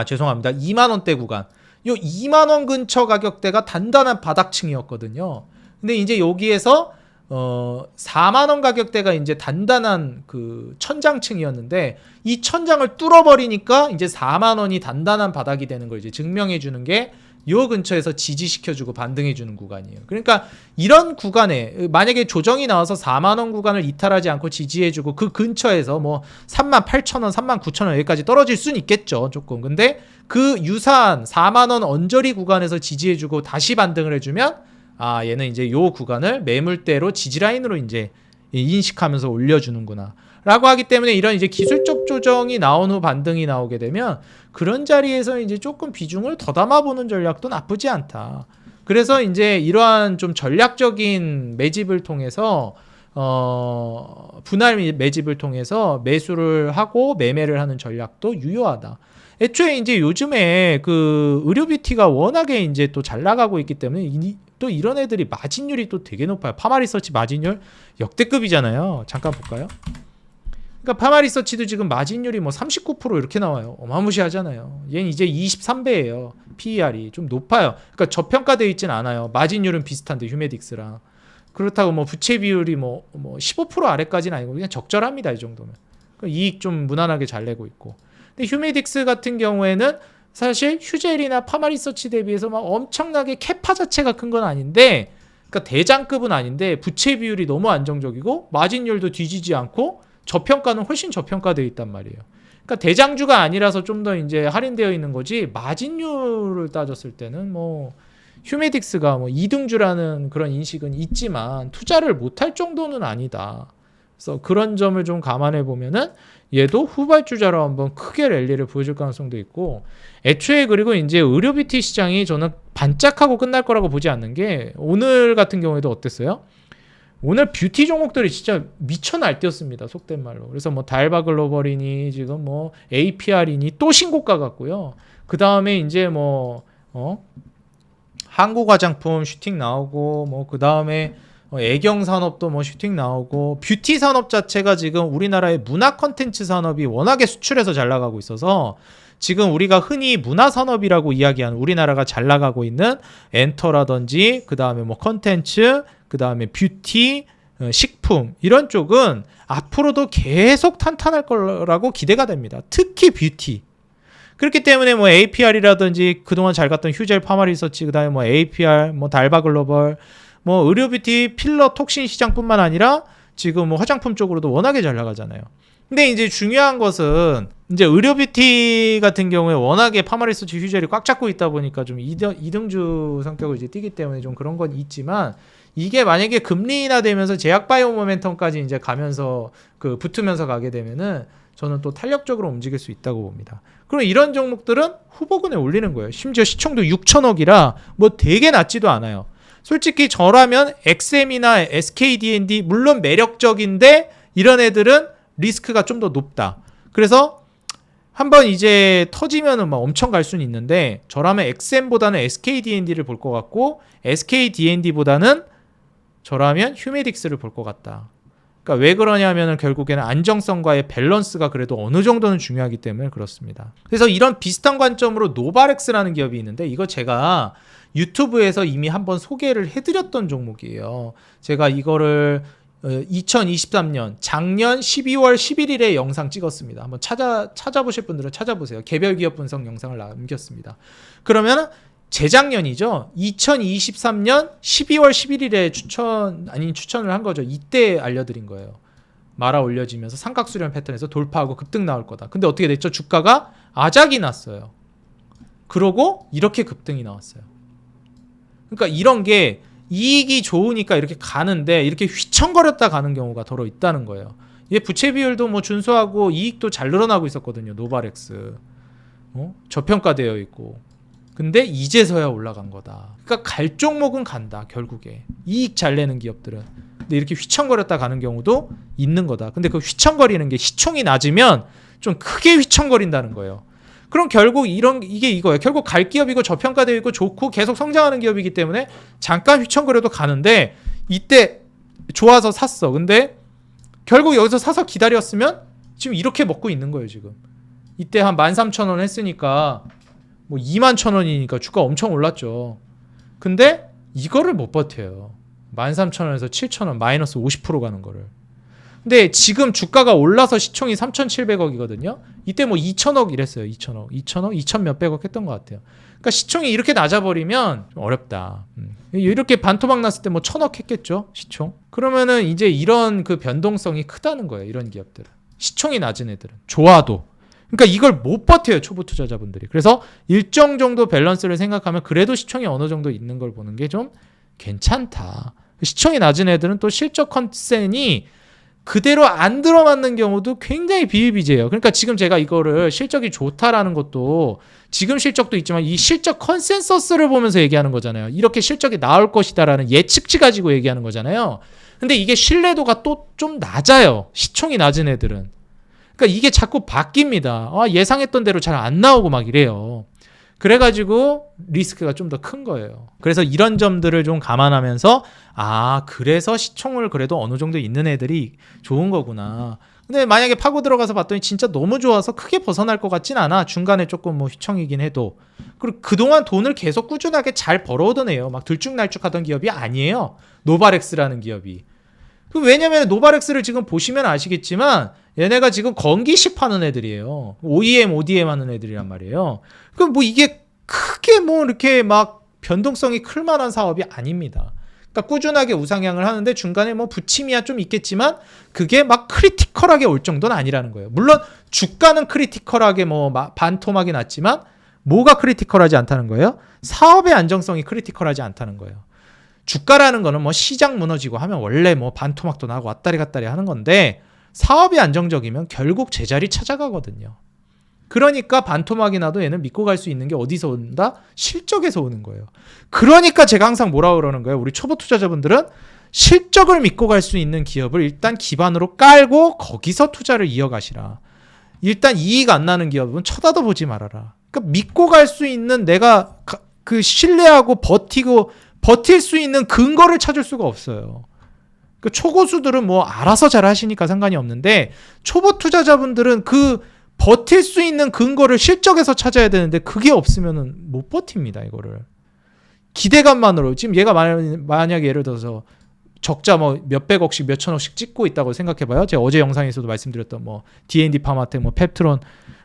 죄송합니다, 20,000원대 구간, 요 20,000원 근처 가격대가 단단한 바닥층이었거든요. 근데 이제 여기에서 4만 원 가격대가 이제 단단한 그 천장층이었는데 이 천장을 뚫어버리니까 이제 4만 원이 단단한 바닥이 되는 걸 이제 증명해 주는 게 요 근처에서 지지시켜주고 반등해주는 구간이에요. 그러니까 이런 구간에 만약에 조정이 나와서 4만 원 구간을 이탈하지 않고 지지해주고 그 근처에서 뭐 38,000원, 39,000원 여기까지 떨어질 수는 있겠죠. 조금. 근데 그 유사한 4만 원 언저리 구간에서 지지해주고 다시 반등을 해주면 얘는 이제 요 구간을 매물대로 지지라인으로 이제 인식하면서 올려주는구나 라고 하기 때문에 이런 이제 기술적 조정이 나온 후 반등이 나오게 되면 그런 자리에서 이제 조금 비중을 더 담아보는 전략도 나쁘지 않다. 그래서 이제 이러한 좀 전략적인 매집을 통해서 분할 매집을 통해서 매수를 하고 매매를 하는 전략도 유효하다. 애초에 이제 요즘에 그 의료 뷰티가 워낙에 이제 또 잘 나가고 있기 때문에 또 이런 애들이 마진율이 또 되게 높아요. 파마리서치 마진율 역대급이잖아요. 잠깐 볼까요? 그러니까 파마리서치도 지금 마진율이 뭐 39% 이렇게 나와요. 어마무시하잖아요. 얘는 이제 23배예요. PER이 좀 높아요. 그러니까 저평가되어 있진 않아요. 마진율은 비슷한데 휴메딕스랑. 그렇다고 뭐 부채 비율이 뭐 15% 아래까지는 아니고 그냥 적절합니다. 이 정도면. 그러니까 이익 좀 무난하게 잘 내고 있고. 근데 휴메딕스 같은 경우에는 사실 휴젤이나 파마리서치 대비해서 막 엄청나게 캐파 자체가 큰 건 아닌데, 그러니까 대장급은 아닌데 부채 비율이 너무 안정적이고 마진율도 뒤지지 않고 저평가는 훨씬 저평가되어 있단 말이에요. 그러니까 대장주가 아니라서 좀 더 이제 할인되어 있는 거지, 마진율을 따졌을 때는 뭐 휴메딕스가 뭐 2등주라는 그런 인식은 있지만 투자를 못할 정도는 아니다. 그래서 그런 점을 좀 감안해 보면은 얘도 후발주자로 한번 크게 랠리를 보여줄 가능성도 있고, 애초에 그리고 이제 의료 뷰티 시장이 저는 반짝하고 끝날 거라고 보지 않는 게, 오늘 같은 경우에도 어땠어요? 오늘 뷰티 종목들이 진짜 미쳐 날뛰었습니다. 속된 말로. 그래서 뭐 달바 글로벌이니 지금 뭐 APR이니 또 신고가 같고요. 그 다음에 이제 뭐 한국 화장품 슈팅 나오고, 뭐 그 다음에 애경 산업도 뭐 슈팅 나오고, 뷰티 산업 자체가 지금 우리나라의 문화 콘텐츠 산업이 워낙에 수출해서 잘 나가고 있어서 지금 우리가 흔히 문화 산업이라고 이야기하는 우리나라가 잘 나가고 있는 엔터라든지 그 다음에 뭐 콘텐츠, 그 다음에 뷰티, 식품 이런 쪽은 앞으로도 계속 탄탄할 거라고 기대가 됩니다. 특히 뷰티. 그렇기 때문에 뭐 APR이라든지 그동안 잘 갔던 휴젤 파마리서치, 그 다음에 뭐 APR, 뭐 달바 글로벌, 뭐 의료 뷰티 필러 톡신 시장뿐만 아니라 지금 뭐 화장품 쪽으로도 워낙에 잘 나가잖아요. 근데 이제 중요한 것은 이제 의료 뷰티 같은 경우에 워낙에 파마리서치 휴젤이 꽉 잡고 있다 보니까 좀 2등주 성격을 이제 띠기 때문에 좀 그런 건 있지만, 이게 만약에 금리 인하되면서 제약 바이오 모멘텀까지 이제 가면서 그 붙으면서 가게 되면은 저는 또 탄력적으로 움직일 수 있다고 봅니다. 그럼 이런 종목들은 후보군에 올리는 거예요. 심지어 시총도 6천억이라 뭐 되게 낮지도 않아요. 솔직히 저라면 XM이나 SKD&D 물론 매력적인데 이런 애들은 리스크가 좀 더 높다. 그래서 한번 이제 터지면은 막 엄청 갈 수는 있는데, 저라면 XM보다는 SKD&D를 볼 것 같고 SKD&D보다는 저라면 휴메딕스를 볼 것 같다. 그러니까 왜 그러냐면은 결국에는 안정성과의 밸런스가 그래도 어느 정도는 중요하기 때문에 그렇습니다. 그래서 이런 비슷한 관점으로 노바렉스라는 기업이 있는데, 이거 제가 유튜브에서 이미 한번 소개를 해드렸던 종목이에요. 제가 이거를 2023년 작년 12월 11일에 영상 찍었습니다. 한번 찾아보실 분들은 찾아보세요. 개별 기업 분석 영상을 남겼습니다. 그러면 재작년이죠. 2023년 12월 11일에 추천을 한 거죠. 이때 알려드린 거예요. 말아 올려지면서 삼각수렴 패턴에서 돌파하고 급등 나올 거다. 근데 어떻게 됐죠? 주가가 아작이 났어요. 그러고 이렇게 급등이 나왔어요. 그러니까 이런 게 이익이 좋으니까 이렇게 가는데 이렇게 휘청거렸다 가는 경우가 더러 있다는 거예요. 얘 부채 비율도 뭐 준수하고 이익도 잘 늘어나고 있었거든요. 노바렉스. 저평가되어 있고. 근데 이제서야 올라간 거다. 그러니까 갈 종목은 간다. 결국에 이익 잘 내는 기업들은. 근데 이렇게 휘청거렸다 가는 경우도 있는 거다. 근데 그 휘청거리는 게 시총이 낮으면 좀 크게 휘청거린다는 거예요. 그럼 결국 이게 이거예요. 결국 갈 기업이고 저평가되어 있고 좋고 계속 성장하는 기업이기 때문에 잠깐 휘청거려도 가는데, 이때 좋아서 샀어. 근데 결국 여기서 사서 기다렸으면 지금 이렇게 먹고 있는 거예요. 지금 이때 한 13,000원 했으니까 뭐 21,000원이니까 주가 엄청 올랐죠. 근데 이거를 못 버텨요. 13,000원에서 7,000원 마이너스 50% 가는 거를. 근데 지금 주가가 올라서 시총이 3,700억이거든요. 이때 뭐 2,000억 이랬어요. 2,000억, 2,000 몇백억 했던 것 같아요. 그러니까 시총이 이렇게 낮아버리면 좀 어렵다. 이렇게 반토막 났을 때 뭐 1,000억 했겠죠, 시총. 그러면은 이제 이런 그 변동성이 크다는 거예요. 이런 기업들은. 시총이 낮은 애들은. 좋아도. 그러니까 이걸 못 버텨요, 초보 투자자분들이. 그래서 일정 정도 밸런스를 생각하면 그래도 시총이 어느 정도 있는 걸 보는 게 좀 괜찮다. 시총이 낮은 애들은 또 실적 컨센이 그대로 안 들어맞는 경우도 굉장히 비일비재해요. 그러니까 지금 제가 이거를 실적이 좋다라는 것도 지금 실적도 있지만 이 실적 컨센서스를 보면서 얘기하는 거잖아요. 이렇게 실적이 나올 것이다라는 예측치 가지고 얘기하는 거잖아요. 근데 이게 신뢰도가 또 좀 낮아요. 시총이 낮은 애들은. 그러니까 이게 자꾸 바뀝니다. 예상했던 대로 잘 안 나오고 막 이래요. 그래가지고 리스크가 좀 더 큰 거예요. 그래서 이런 점들을 좀 감안하면서 그래서 시총을 그래도 어느 정도 있는 애들이 좋은 거구나. 근데 만약에 파고 들어가서 봤더니 진짜 너무 좋아서 크게 벗어날 것 같진 않아. 중간에 조금 뭐 휘청이긴 해도. 그리고 그동안 돈을 계속 꾸준하게 잘 벌어오던 애요. 막 들쭉날쭉하던 기업이 아니에요. 노바렉스라는 기업이. 왜냐면 노바렉스를 지금 보시면 아시겠지만 얘네가 지금 건기식 파는 애들이에요. OEM, ODM 하는 애들이란 말이에요. 그럼 뭐 이게 크게 뭐 이렇게 막 변동성이 클 만한 사업이 아닙니다. 그러니까 꾸준하게 우상향을 하는데 중간에 뭐 부침이야 좀 있겠지만 그게 막 크리티컬하게 올 정도는 아니라는 거예요. 물론 주가는 크리티컬하게 뭐 반토막이 났지만 뭐가 크리티컬하지 않다는 거예요? 사업의 안정성이 크리티컬하지 않다는 거예요. 주가라는 거는 뭐 시장 무너지고 하면 원래 뭐 반토막도 나고 왔다리 갔다리 하는 건데 사업이 안정적이면 결국 제자리 찾아가거든요. 그러니까 반토막이 나도 얘는 믿고 갈 수 있는 게 어디서 온다? 실적에서 오는 거예요. 그러니까 제가 항상 뭐라 그러는 거예요? 우리 초보 투자자분들은 실적을 믿고 갈 수 있는 기업을 일단 기반으로 깔고 거기서 투자를 이어가시라. 일단 이익 안 나는 기업은 쳐다도 보지 말아라. 그러니까 믿고 갈 수 있는 내가 그 신뢰하고 버틸 수 있는 근거를 찾을 수가 없어요. 그 초고수들은 뭐 알아서 잘 하시니까 상관이 없는데 초보 투자자분들은 그 버틸 수 있는 근거를 실적에서 찾아야 되는데 그게 없으면은 못 버팁니다, 이거를. 기대감만으로 지금 얘가 만약에 예를 들어서 적자 뭐 몇백억씩 몇천억씩 찍고 있다고 생각해봐요. 제가 어제 영상에서도 말씀드렸던 뭐 D&D 파마텍, 뭐 펩트론,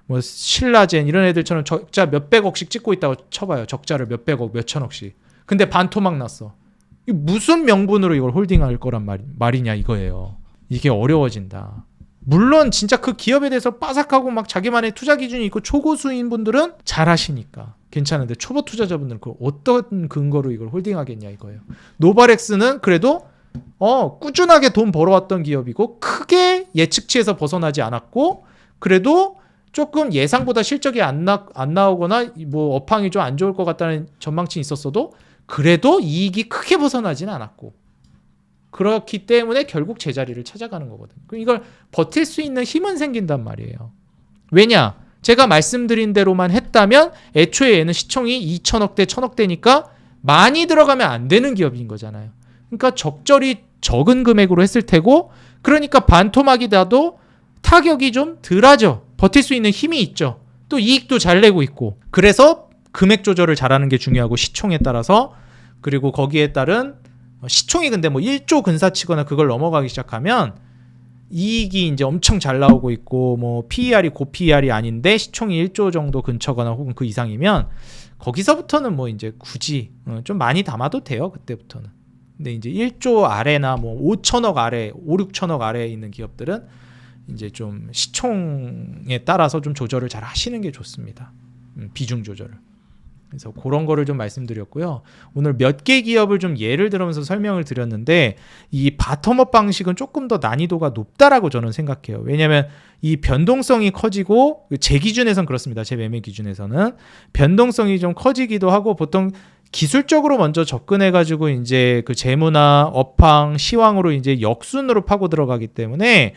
뭐 신라젠 이런 애들처럼 적자 몇백억씩 찍고 있다고 쳐봐요. 적자를 몇백억, 몇천억씩. 근데 반토막 났어. 무슨 명분으로 이걸 홀딩할 거란 말이냐 이거예요. 이게 어려워진다. 물론 진짜 그 기업에 대해서 빠삭하고 막 자기만의 투자 기준이 있고 초고수인 분들은 잘 하시니까 괜찮은데 초보 투자자분들은 그 어떤 근거로 이걸 홀딩하겠냐 이거예요. 노바렉스는 그래도 꾸준하게 돈 벌어왔던 기업이고 크게 예측치에서 벗어나지 않았고 그래도 조금 예상보다 실적이 안 나오거나 뭐 업황이 좀 안 좋을 것 같다는 전망치 있었어도 그래도 이익이 크게 벗어나지는 않았고 그렇기 때문에 결국 제자리를 찾아가는 거거든요. 이걸 버틸 수 있는 힘은 생긴단 말이에요. 왜냐? 제가 말씀드린 대로만 했다면 애초에 얘는 시총이 2천억대, 1천억대니까 많이 들어가면 안 되는 기업인 거잖아요. 그러니까 적절히 적은 금액으로 했을 테고 그러니까 반토막이 나도 타격이 좀 덜하죠. 버틸 수 있는 힘이 있죠. 또 이익도 잘 내고 있고 그래서 금액 조절을 잘하는 게 중요하고 시총에 따라서 그리고 거기에 따른 시총이 근데 뭐 1조 근사치거나 그걸 넘어가기 시작하면 이익이 이제 엄청 잘 나오고 있고 뭐 PER이 고PER이 아닌데 시총이 1조 정도 근처거나 혹은 그 이상이면 거기서부터는 뭐 이제 굳이 좀 많이 담아도 돼요. 그때부터는. 근데 이제 1조 아래나 뭐 5천억 아래, 5, 6천억 아래에 있는 기업들은 이제 좀 시총에 따라서 좀 조절을 잘 하시는 게 좋습니다. 비중 조절을. 그래서 그런 거를 좀 말씀드렸고요. 오늘 몇 개 기업을 좀 예를 들어서 설명을 드렸는데 이 바텀업 방식은 조금 더 난이도가 높다라고 저는 생각해요. 왜냐하면 이 변동성이 커지고 제 기준에선 그렇습니다. 제 매매 기준에서는 변동성이 좀 커지기도 하고 보통 기술적으로 먼저 접근해가지고 이제 그 재무나 업황, 시황으로 이제 역순으로 파고 들어가기 때문에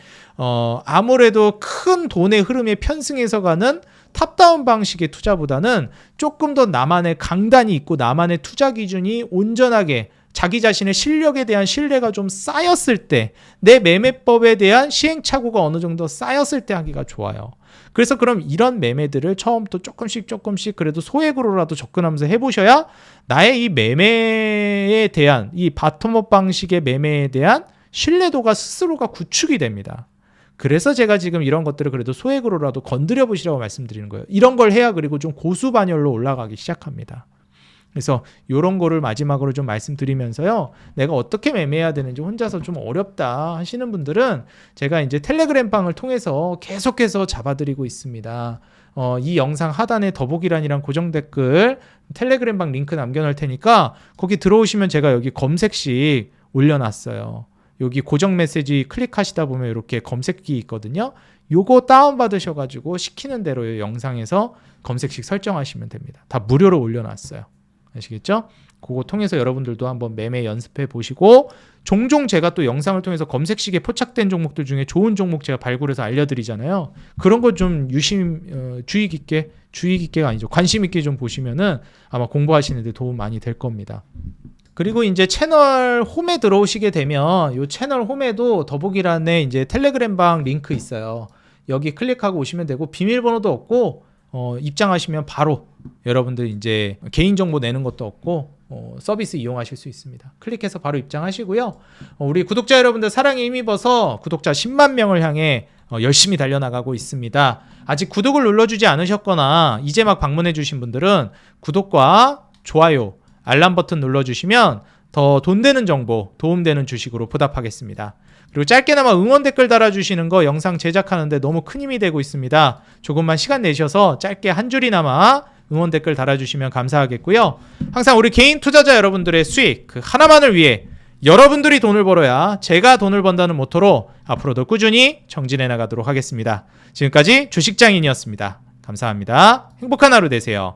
아무래도 큰 돈의 흐름에 편승해서 가는 탑다운 방식의 투자보다는 조금 더 나만의 강단이 있고 나만의 투자 기준이 온전하게 자기 자신의 실력에 대한 신뢰가 좀 쌓였을 때 내 매매법에 대한 시행착오가 어느 정도 쌓였을 때 하기가 좋아요. 그래서 그럼 이런 매매들을 처음부터 조금씩 그래도 소액으로라도 접근하면서 해보셔야 나의 이 매매에 대한 이 바텀업 방식의 매매에 대한 신뢰도가 스스로가 구축이 됩니다. 그래서 제가 지금 이런 것들을 그래도 소액으로라도 건드려 보시라고 말씀드리는 거예요. 이런 걸 해야 그리고 좀 고수 반열로 올라가기 시작합니다. 그래서 이런 거를 마지막으로 좀 말씀드리면서요. 내가 어떻게 매매해야 되는지 혼자서 좀 어렵다 하시는 분들은 제가 이제 텔레그램 방을 통해서 계속해서 잡아드리고 있습니다. 이 영상 하단에 더보기란이랑 고정 댓글 텔레그램 방 링크 남겨놓을 테니까 거기 들어오시면 제가 여기 검색식 올려놨어요. 여기 고정 메시지 클릭하시다 보면 이렇게 검색기 있거든요. 요거 다운받으셔가지고 시키는 대로 이 영상에서 검색식 설정하시면 됩니다. 다 무료로 올려놨어요. 아시겠죠? 그거 통해서 여러분들도 한번 매매 연습해 보시고, 종종 제가 또 영상을 통해서 검색식에 포착된 종목들 중에 좋은 종목 제가 발굴해서 알려드리잖아요. 그런 거 좀 주의 깊게가 아니죠. 관심 있게 좀 보시면은 아마 공부하시는데 도움 많이 될 겁니다. 그리고 이제 채널 홈에 들어오시게 되면 이 채널 홈에도 더보기란에 이제 텔레그램 방 링크 있어요. 여기 클릭하고 오시면 되고, 비밀번호도 없고 입장하시면 바로 여러분들 이제 개인정보 내는 것도 없고 서비스 이용하실 수 있습니다. 클릭해서 바로 입장하시고요. 우리 구독자 여러분들 사랑에 힘입어서 구독자 10만 명을 향해 열심히 달려나가고 있습니다. 아직 구독을 눌러주지 않으셨거나 이제 막 방문해 주신 분들은 구독과 좋아요, 알람 버튼 눌러주시면 더 돈 되는 정보, 도움되는 주식으로 보답하겠습니다. 그리고 짧게나마 응원 댓글 달아주시는 거 영상 제작하는데 너무 큰 힘이 되고 있습니다. 조금만 시간 내셔서 짧게 한 줄이나마 응원 댓글 달아주시면 감사하겠고요. 항상 우리 개인 투자자 여러분들의 수익 그 하나만을 위해 여러분들이 돈을 벌어야 제가 돈을 번다는 모토로 앞으로도 꾸준히 정진해 나가도록 하겠습니다. 지금까지 주식장인이었습니다. 감사합니다. 행복한 하루 되세요.